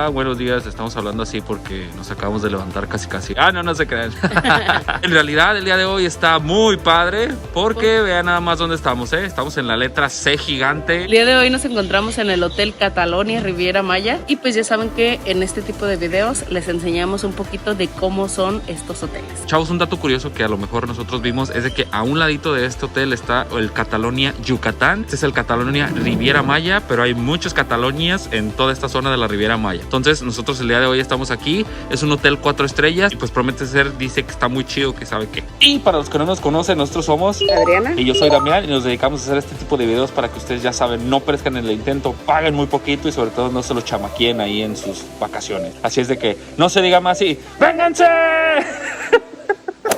Hola, buenos días. Estamos hablando así porque nos acabamos de levantar casi. No se crean. En realidad el día de hoy está muy padre porque vean nada más dónde estamos, ¿eh? Estamos en la letra C gigante. El día de hoy nos encontramos en el Hotel Catalonia Riviera Maya y pues ya saben que en este tipo de videos les enseñamos un poquito de cómo son estos hoteles. Chavos, un dato curioso que a lo mejor nosotros vimos es de que a un ladito de este hotel está el Catalonia Yucatán. Este es el Catalonia Riviera Maya, pero hay muchos Catalonias en toda esta zona de la Riviera Maya. Entonces nosotros el día de hoy estamos aquí. Es un hotel 4 estrellas y pues promete ser, dice que está muy chido, que sabe qué. Y para los que no nos conocen, nosotros somos Adriana y yo soy Damián y nos dedicamos a hacer este tipo de videos para que ustedes ya saben, no perezcan en el intento, paguen muy poquito y sobre todo no se lo chamaquien ahí en sus vacaciones. Así es de que no se diga más y ¡vénganse!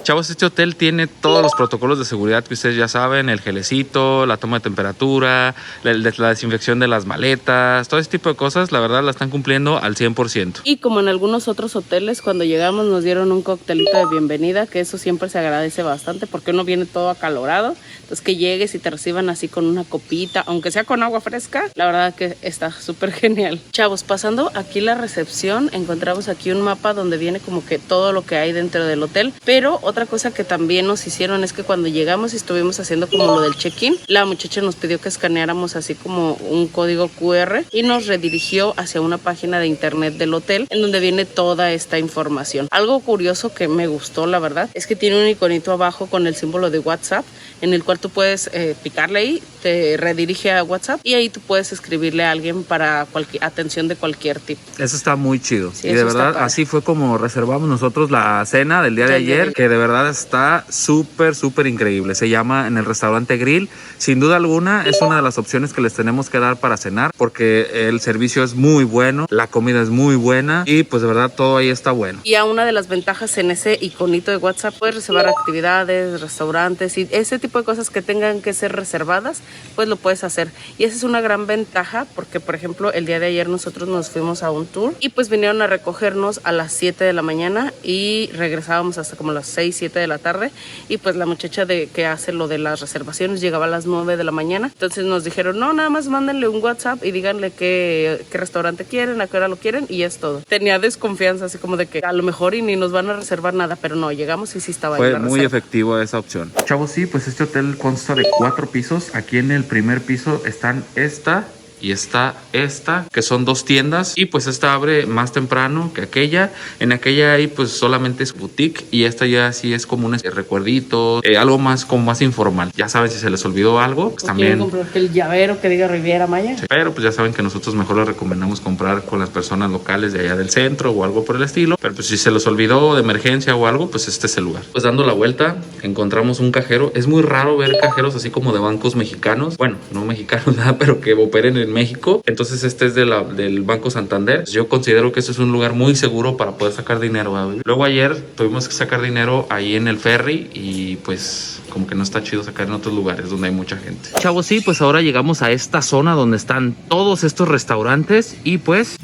Chavos, este hotel tiene todos los protocolos de seguridad que ustedes ya saben, el gelecito, la toma de temperatura, la desinfección de las maletas, todo ese tipo de cosas, la verdad la están cumpliendo al 100%. Y como en algunos otros hoteles, cuando llegamos nos dieron un coctelito de bienvenida, que eso siempre se agradece bastante porque uno viene todo acalorado, entonces que llegues y te reciban así con una copita, aunque sea con agua fresca, la verdad que está súper genial. Chavos, pasando aquí la recepción, encontramos aquí un mapa donde viene como que todo lo que hay dentro del hotel, pero otra cosa que también nos hicieron es que cuando llegamos y estuvimos haciendo como lo del check-in, la muchacha nos pidió que escaneáramos así como un código QR y nos redirigió hacia una página de internet del hotel en donde viene toda esta información. Algo curioso que me gustó, la verdad, es que tiene un iconito abajo con el símbolo de WhatsApp en el cual tú puedes picarle ahí, te redirige a WhatsApp y ahí tú puedes escribirle a alguien para atención de cualquier tipo. Eso está muy chido. Sí, y de verdad así fue como reservamos nosotros la cena del día de ayer, que de verdad está súper increíble. Se llama en el restaurante Grill. Sin duda alguna es una de las opciones que les tenemos que dar para cenar porque el servicio es muy bueno, la comida es muy buena y pues de verdad todo ahí está bueno. Y a una de las ventajas en ese iconito de WhatsApp puedes reservar actividades, restaurantes y ese tipo de cosas que tengan que ser reservadas, pues lo puedes hacer. Y esa es una gran ventaja porque, por ejemplo, el día de ayer nosotros nos fuimos a un tour y pues vinieron a recogernos a las 7 de la mañana y regresábamos hasta como las 6, 7 de la tarde y pues la muchacha que hace lo de las reservaciones llegaba a las 9 de la mañana. Entonces nos dijeron, no, nada más mándenle un WhatsApp y díganle qué restaurante quieren, a qué hora lo quieren y es todo. Tenía desconfianza así como de que a lo mejor y ni nos van a reservar nada, pero no, llegamos y sí estaba ahí la reserva. Fue muy efectivo esa opción. Chavos, sí, pues este hotel consta de 4 pisos. Aquí en el primer piso están esta y está esta, que son 2 tiendas y pues esta abre más temprano que aquella. En aquella ahí pues solamente es boutique y esta ya sí es como un recuerdito, algo más como más informal. Ya saben, si se les olvidó algo, pues también comprar el llavero que diga Riviera Maya. Sí, pero pues ya saben que nosotros mejor les recomendamos comprar con las personas locales de allá del centro o algo por el estilo, pero pues si se les olvidó de emergencia o algo, pues este es el lugar. Pues dando la vuelta encontramos un cajero. Es muy raro ver cajeros así como de bancos mexicanos, bueno, no mexicanos nada, pero que operen en México. Entonces este es del Banco Santander. Yo considero que este es un lugar muy seguro para poder sacar dinero, ¿verdad? Luego ayer tuvimos que sacar dinero ahí en el ferry y pues como que no está chido sacar en otros lugares donde hay mucha gente. Chavos, sí, pues ahora llegamos a esta zona donde están todos estos restaurantes y pues...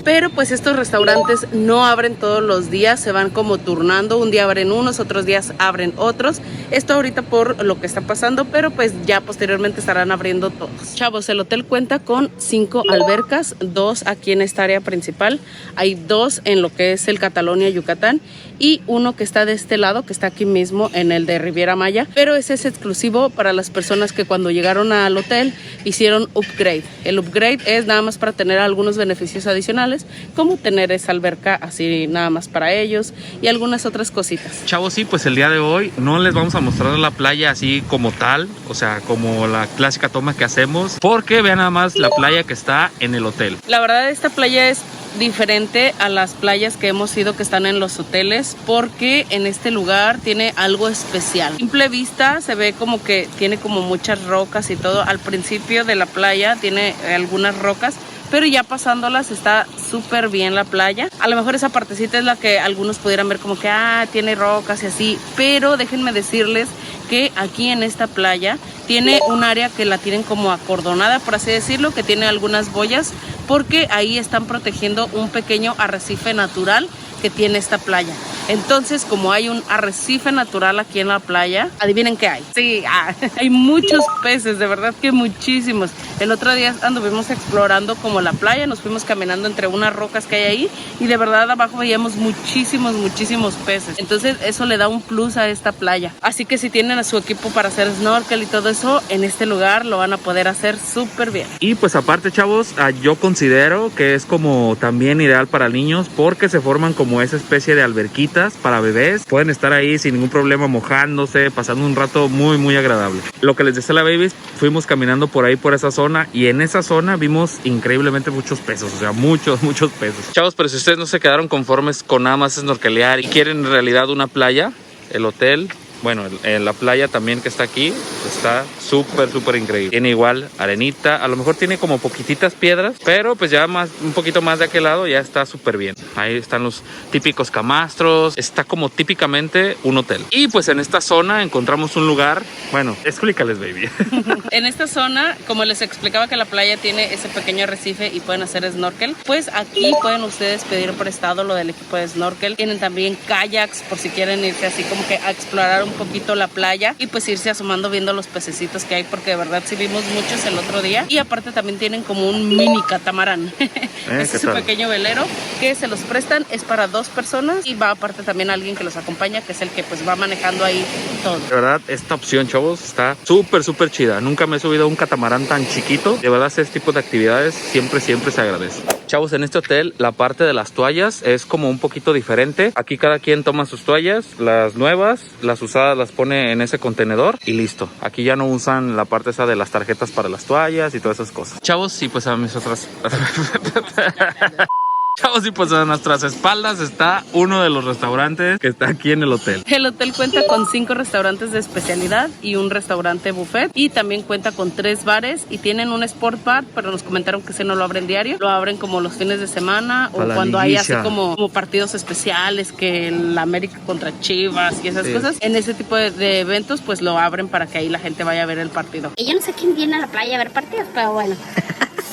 Pero pues estos restaurantes no abren todos los días, se van como turnando, un día abren unos, otros días abren otros. Esto ahorita por lo que está pasando, pero pues ya posteriormente estarán abriendo todos. Chavos, el hotel cuenta con 5 albercas, 2 aquí en esta área principal, hay 2 en lo que es el Catalonia Yucatán y uno que está de este lado, que está aquí mismo en el de Riviera Maya, pero ese es exclusivo para las personas que cuando llegaron al hotel hicieron upgrade. El upgrade es nada más para tener algunos beneficios adicionales, como tener esa alberca así nada más para ellos y algunas otras cositas. Chavos, sí, pues el día de hoy no les vamos a mostrar la playa así como tal, o sea, como la clásica toma que hacemos, porque vean nada más la playa que está en el hotel. La verdad, esta playa es diferente a las playas que hemos ido que están en los hoteles porque en este lugar tiene algo especial. A simple vista se ve como que tiene como muchas rocas y todo. Al principio de la playa tiene algunas rocas, pero ya pasándolas está súper bien la playa. A lo mejor esa partecita es la que algunos pudieran ver como que tiene rocas y así, pero déjenme decirles que aquí en esta playa tiene un área que la tienen como acordonada, por así decirlo, que tiene algunas boyas, porque ahí están protegiendo un pequeño arrecife natural que tiene esta playa. Entonces, como hay un arrecife natural aquí en la playa, adivinen qué hay. Sí, hay muchos peces, de verdad que muchísimos. El otro día anduvimos explorando como la playa, nos fuimos caminando entre unas rocas que hay ahí y de verdad abajo veíamos muchísimos peces. Entonces eso le da un plus a esta playa. Así que si tienen a su equipo para hacer snorkel y todo eso, en este lugar lo van a poder hacer súper bien. Y pues aparte, chavos, yo considero que es como también ideal para niños porque se forman como esa especie de alberquitas para bebés. Pueden estar ahí sin ningún problema mojándose, pasando un rato muy agradable. Lo que les decía la babies, fuimos caminando por ahí por esa zona y en esa zona vimos increíblemente muchos peces, o sea, muchos peces. Chavos, pero si ustedes no se quedaron conformes con nada más snorkelear y quieren en realidad una playa, el hotel, bueno, la playa también que está aquí está súper increíble. Tiene igual arenita, a lo mejor tiene como poquititas piedras, pero pues ya un poquito más de aquel lado ya está súper bien. Ahí están los típicos camastros, está como típicamente un hotel. Y pues en esta zona encontramos un lugar, bueno, explícales, baby. En esta zona, como les explicaba que la playa tiene ese pequeño arrecife y pueden hacer snorkel, pues aquí pueden ustedes pedir prestado lo del equipo de snorkel. Tienen también kayaks por si quieren irse así como que a explorar un poquito la playa y pues irse asomando viendo los pececitos que hay, porque de verdad sí vimos muchos el otro día. Y aparte también tienen como un mini catamarán. Este es un pequeño velero que se los prestan, es para 2 personas y va aparte también alguien que los acompaña, que es el que pues va manejando ahí todo. De verdad, esta opción, chavos, está súper chida. Nunca me he subido a un catamarán tan chiquito. De verdad, ese tipo de actividades siempre se agradece. Chavos, en este hotel la parte de las toallas es como un poquito diferente. Aquí cada quien toma sus toallas, las nuevas, las usadas las pone en ese contenedor y listo. Aquí ya no usan la parte esa de las tarjetas para las toallas y todas esas cosas. Chavos, y pues a mis otras... Chavos, y pues a nuestras espaldas está uno de los restaurantes que está aquí en el hotel. El hotel cuenta con 5 restaurantes de especialidad y un restaurante buffet, y también cuenta con 3 bares y tienen un sport bar, pero nos comentaron que ese no lo abren diario, lo abren como los fines de semana o cuando hay así como partidos especiales, que el América contra Chivas y esas cosas. En ese tipo de eventos pues lo abren para que ahí la gente vaya a ver el partido. Y yo no sé quién viene a la playa a ver partidos, pero bueno.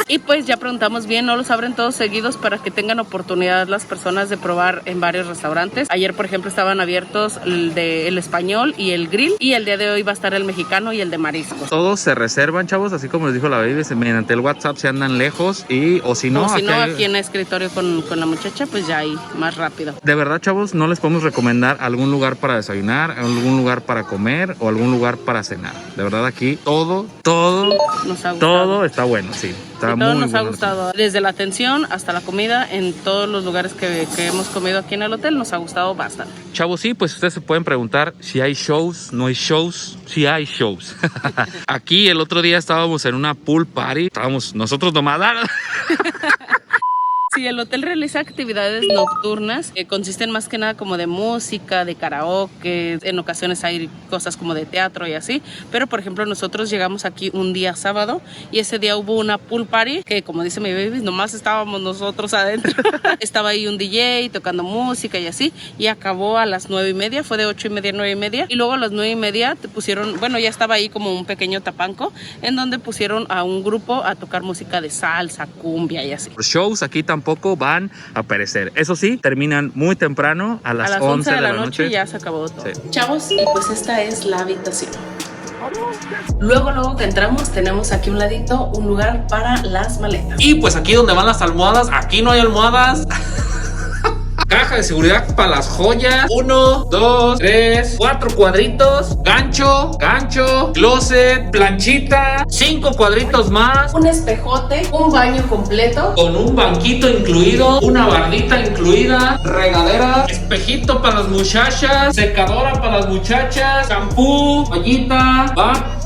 Y pues ya preguntamos bien, no los abren todos seguidos para que tengan oportunidad las personas de probar en varios restaurantes. Ayer, por ejemplo, estaban abiertos el español y el grill, y el día de hoy va a estar el mexicano y el de mariscos. Todos se reservan, chavos, así como les dijo la baby, mediante el WhatsApp si andan lejos o si no, aquí en el escritorio con la muchacha, pues ya hay más rápido. De verdad, chavos, no les podemos recomendar algún lugar para desayunar, algún lugar para comer o algún lugar para cenar. De verdad, aquí todo está bueno, sí. Está todo nos ha gustado, desde la atención hasta la comida, en todos los lugares que hemos comido aquí en el hotel nos ha gustado bastante. Chavos, sí, pues ustedes se pueden preguntar si hay shows, no hay shows, sí hay shows. Aquí el otro día estábamos en una pool party, estábamos nosotros nomás. Sí, el hotel realiza actividades nocturnas que consisten más que nada como de música, de karaoke, en ocasiones hay cosas como de teatro y así, pero por ejemplo nosotros llegamos aquí un día sábado y ese día hubo una pool party que, como dice mi baby, nomás estábamos nosotros adentro. Estaba ahí un DJ tocando música y así, y acabó a las 9:30, fue de 8:30 a 9:30, y luego a las 9:30 te pusieron, bueno, ya estaba ahí como un pequeño tapanco en donde pusieron a un grupo a tocar música de salsa, cumbia y así. Los shows aquí tampoco van a perecer. Eso sí, terminan muy temprano, a las 11 de la noche. Ya se acabó todo. Sí. Chavos, y pues esta es la habitación. Luego que entramos tenemos aquí un ladito un lugar para las maletas. Y pues aquí donde van las almohadas, aquí no hay almohadas. Caja de seguridad para las joyas. 1, 2, 3, 4 cuadritos. Gancho, closet, planchita. 5 cuadritos más. Un espejote, un baño completo con un banquito incluido, una bardita incluida, regadera, espejito para las muchachas, secadora para las muchachas, shampoo, toallita, bat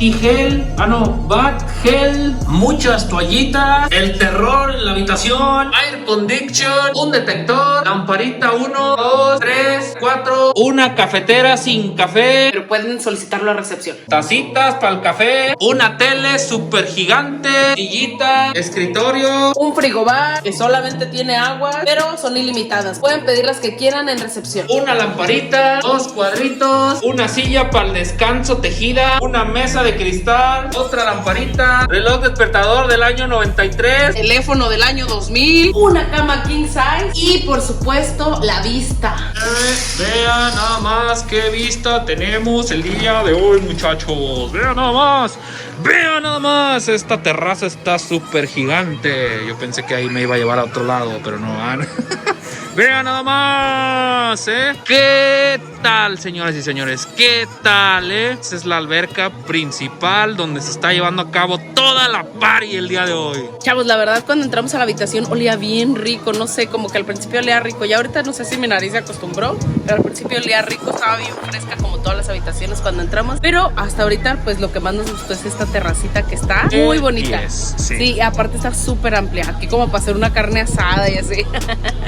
gel, muchas toallitas, el terror en la habitación, air condition, un detector, lamparita 1, 2, 3, 4, una cafetera sin café, pero pueden solicitarlo a recepción. Tacitas para el café, una tele súper gigante, sillita, escritorio, un frigobar que solamente tiene agua, pero son ilimitadas. Pueden pedir las que quieran en recepción. Una lamparita, 2 cuadritos, una silla para el descanso tejida, una mesa de cristal, otra lamparita, reloj despertador del año 93, teléfono del año 2000, una cama king size y por supuesto la vista. Vean nada más qué vista tenemos el día de hoy, muchachos. Vean nada más. Vean nada más. Esta terraza está súper gigante. Yo pensé que ahí me iba a llevar a otro lado, pero no van. Vean nada más, ¿Qué tal, señoras y señores? ¿Qué tal, Esta es la alberca principal donde se está llevando a cabo toda la party el día de hoy. Chavos, la verdad, cuando entramos a la habitación olía bien rico. No sé, como que al principio olía rico. Ya ahorita no sé si mi nariz se acostumbró, pero al principio olía rico. Estaba bien fresca como todas las habitaciones cuando entramos. Pero hasta ahorita, pues lo que más nos gustó es esta terracita que está muy bonita. Yes, sí, aparte está súper amplia. Aquí como para hacer una carne asada y así.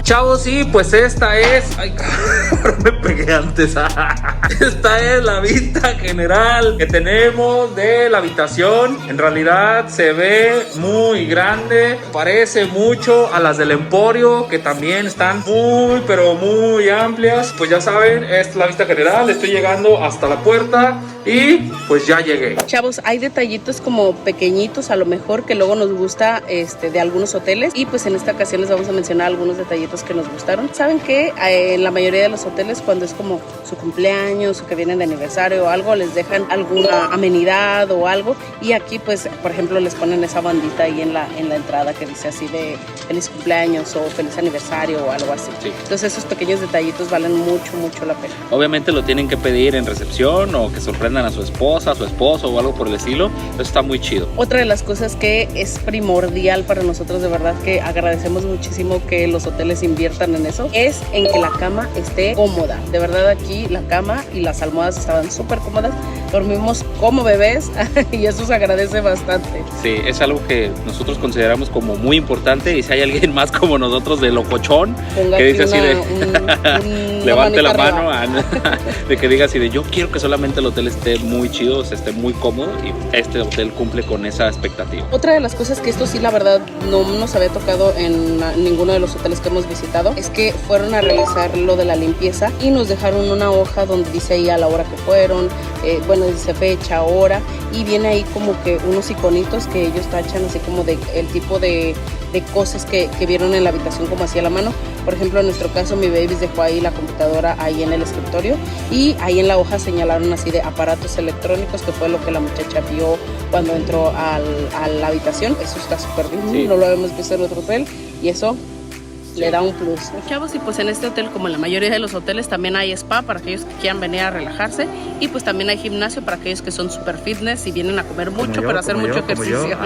Chavos, sí, pues esta es... Ay, cabrón, me pegué antes. Esta es la vista general que tenemos de la habitación. En realidad se ve muy grande. Parece mucho a las del Emporio, que también están muy, pero muy amplias. Pues ya saben, esta es la vista general. Estoy llegando hasta la puerta y pues ya llegué. Chavos, hay detallitos como pequeñitos a lo mejor que luego nos gusta de algunos hoteles. Y pues en esta ocasión les vamos a mencionar algunos detallitos que nos gustaron. Saben que en la mayoría de los hoteles, cuando es como su cumpleaños o que vienen de aniversario o algo, les dejan alguna amenidad o algo, y aquí pues por ejemplo les ponen esa bandita ahí en la entrada que dice así de feliz cumpleaños o feliz aniversario o algo así. Sí. Entonces esos pequeños detallitos valen mucho la pena. Obviamente lo tienen que pedir en recepción o que sorprendan a su esposa, a su esposo o algo por el estilo. Eso está muy chido. Otra de las cosas que es primordial para nosotros, de verdad que agradecemos muchísimo que los hoteles inviertan en eso, es en que la cama esté cómoda. De verdad aquí la cama y las almohadas estaban súper cómodas. Dormimos como bebés y eso se agradece bastante. Sí, es algo que nosotros consideramos como muy importante, y si hay alguien más como nosotros de locochón, ponga que dice así levante la mano, de que diga así de yo quiero que solamente el hotel esté muy chido, o sea, esté muy cómodo, y este hotel cumple con esa expectativa. Otra de las cosas que esto sí la verdad no nos había tocado en ninguno de los hoteles que hemos visitado es que fueron a realizar lo de la limpieza y nos dejaron una hoja donde dice ahí a la hora que fueron, bueno, dice fecha, hora, y viene ahí como que unos iconitos que ellos tachan así como de el tipo de cosas que vieron en la habitación como así a la mano. Por ejemplo, en nuestro caso mi baby dejó ahí la computadora ahí en el escritorio, y ahí en la hoja señalaron así de aparatos electrónicos, que fue lo que la muchacha vio cuando entró a la habitación. Eso está súper bien, sí. No lo habíamos visto en otro hotel y eso le da un plus. Chavos, y pues en este hotel, como en la mayoría de los hoteles, también hay spa para aquellos que quieran venir a relajarse, y pues también hay gimnasio para aquellos que son super fitness y vienen a comer mucho, para hacer mucho ejercicio.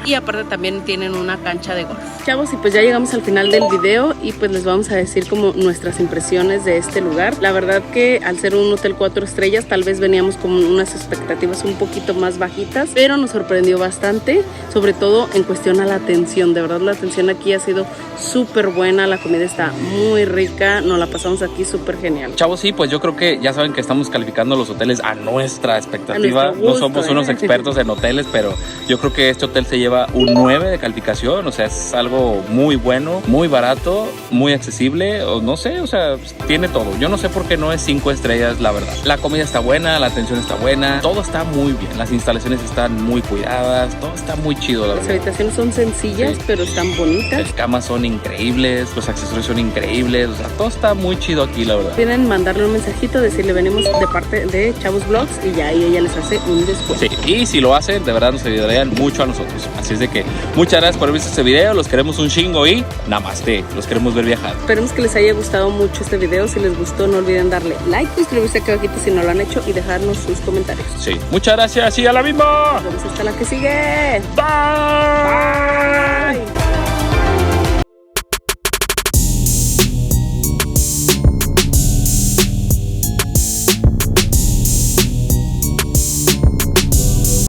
Y aparte también tienen una cancha de golf. Chavos, y pues ya llegamos al final del video y pues les vamos a decir como nuestras impresiones de este lugar. La verdad que al ser un hotel 4 estrellas tal vez veníamos con unas expectativas un poquito más bajitas, pero nos sorprendió bastante, sobre todo en cuestión a la atención. De verdad la atención aquí ha sido súper buena. La comida está muy rica, nos la pasamos aquí súper genial. Chavos, sí, pues yo creo que ya saben que estamos calificando los hoteles a nuestra expectativa. Gusto, no somos unos expertos en hoteles, pero yo creo que este hotel se lleva un 9 de calificación. O sea, es algo muy bueno, muy barato, muy accesible, o no sé, o sea, tiene todo. Yo no sé por qué no es 5 estrellas, la verdad. La comida está buena, la atención está buena, todo está muy bien. Las instalaciones están muy cuidadas, todo está muy chido, la verdad. Las habitaciones son sencillas, sí, pero están bonitas. Las camas son increíbles, los accesorios son increíbles, o sea, todo está muy chido aquí, la verdad. Tienen mandarle un mensajito, decirle venimos de parte de Chavos Vlogs, y ya ahí ella les hace un descuento. Sí, y si lo hacen, de verdad nos ayudarían mucho a nosotros. Así es de que muchas gracias por haber visto este video, los queremos un chingo y namaste, los queremos ver viajar. Esperemos que les haya gustado mucho este video. Si les gustó, no olviden darle like, suscribirse aquí abajito si no lo han hecho y dejarnos sus comentarios. Sí, muchas gracias y a la misma. Nos vemos hasta la que sigue. Bye. Bye.